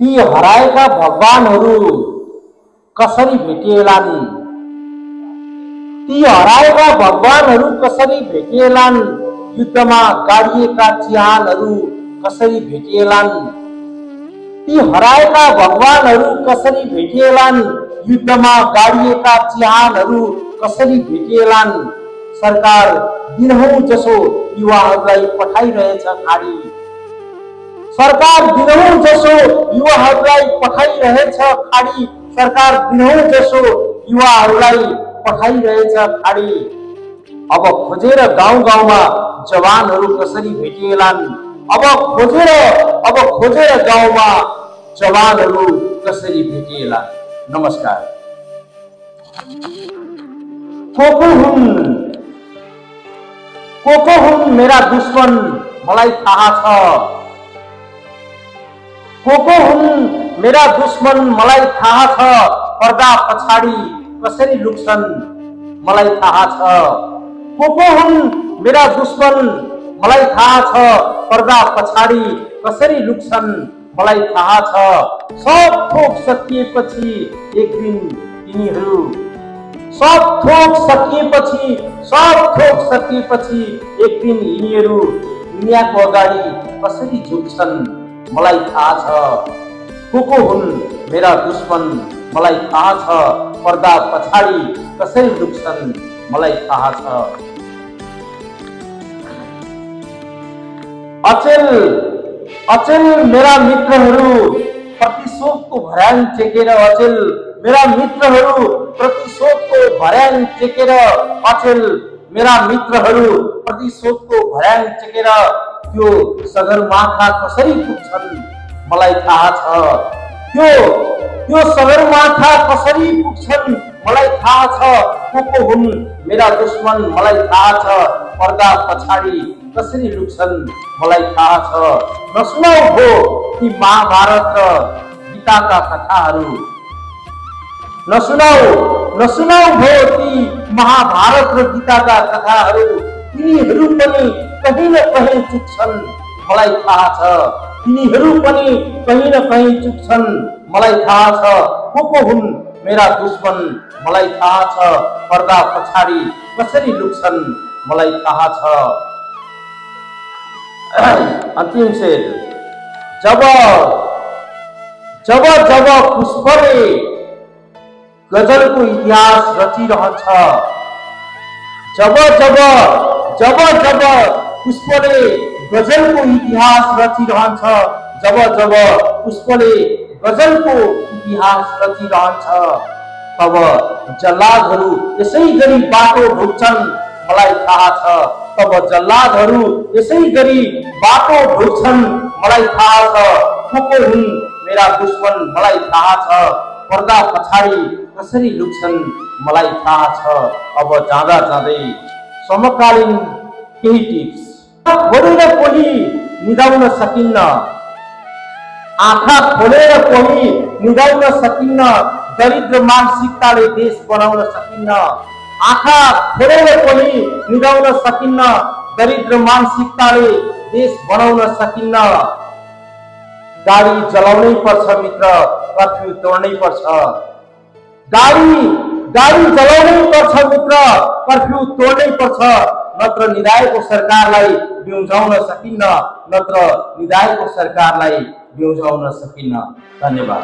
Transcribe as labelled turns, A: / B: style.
A: ती हराएका भगवानहरू कसरी भेटिएलान्? ती हराएका भगवानहरू कसरी भेटिएलान्? युद्धमा गाडिएका चिहानहरू कसरी भेटिएलान्? ती हराएका भगवानहरू कसरी भेटिएलान्? युद्धमा गाडिएका चिहानहरू कसरी भेटिएलान्? सरकार दिनहुँ जसो युवाहरूलाई पठाइरहेछ खाडी। सरकार दिनहुँ जसो युवाहरूलाई पठाइरहेछ खाडी। सरकार दिनहुँ जसो युवाहरूलाई पठाइरहेछ खाडी। अब खोजेर गाउँ गाउँमा जवानहरू कसरी भेटिएलान्? अब खोजेर गाउँमा जवानहरू कसरी भेटिएलान्? नमस्कार। को हुन् मेरा दुश्मन मलाई थाहा छ। को हुन् मेरा दुश्मन मलाई थाहा छ। पर्दा पछाडि कसरी लुक्छन् मलाई थाहा छ। को हुन् मेरा दुश्मन मलाई थाहा छ। पर्दा पछाडि कसरी लुक्छन् मलाई थाहा छ। सब थोक सकिएपछि एक दिन तिनीहरू एक दिन यिनीहरू दुनियाँको अगाडि कसरी झुक्छन् मलाई थाहा छ। को हुन् मेरा दुश्मन मलाई थाहा छ। पर्दा पछाडि कसरी लुक्छन् मलाई थाहा छ। अचेल मेरा मित्रहरू प्रतिशोधको भर्याङ टेकेर अचेल मेरा मित्रहरू प्रतिशोधको भर्याङ टेकेर अचेल मेरा मित्रहरू प्रतिशोधको भर्याङ टेकेर त्यो सगरमाथा कसरी पुग्छन् मलाई थाहा छ। त्यो सगरमाथा कसरी पुग्छन् मलाई थाहा छ। को हुन् मेरा दुश्मन मलाई थाहा छ। पर्दा पछाडि कसरी लुक्छन् मलाई थाहा छ। नसुनाउ भो ती महाभारत र गीताका कथाहरू। नसुनाउ भो ती महाभारत र गीताका कथाहरू। तिनीहरू पनि कहीँ न कहीँ चुक्छन् मलाई थाहा छ। तिनीहरू पनि कहीँ न कहीँ चुक्छन् मलाई थाहा छ। को हुन् मेरा दुश्मन मलाई थाहा छ। पर्दा पछाडि कसरी लुक्छन् मलाई थाहा छ। अन्तिम शेर। जब पुष्पले गजलको इतिहास रचिरहन्छ। जब पुष्पले गजलको इतिहास रचिरहन्छ। जब पुष्पले गजलको इतिहास रचिरहन्छ। तब जल्लादहरू यसै गरी बाटो ढोक्छन् मलाई थाहा छ। तब जल्लादहरू यसै गरी बाटो ढोक्छन् मलाई थाहा छ। को हुन् मेरा दुश्मन मलाई थाहा छ। पर्दा पछाडि कसरी लुक्छन् मलाई थाहा छ। अब जाँदा जाँदै समकालीन केही टिप्स। खोलेर कोही निदाउन सकिन्न। आँखा खोलेर कोही निदाउन सकिन्न। दरिद्र मानसिकताले देश बनाउन सकिन्न। आँखा खोलेर कोही निदाउन सकिन्न। दरिद्र मानसिकताले देश बनाउन सकिन्न। गाडी जलाउनै पर्छ मित्र, कर्फ्यू तोड्नै पर्छ। गाडी जलाउनै पर्छ मित्र, कर्फ्यू तोड्नै पर्छ। नत्र निधाएको सरकारलाई बिउझाउन सकिन्न। धन्यवाद।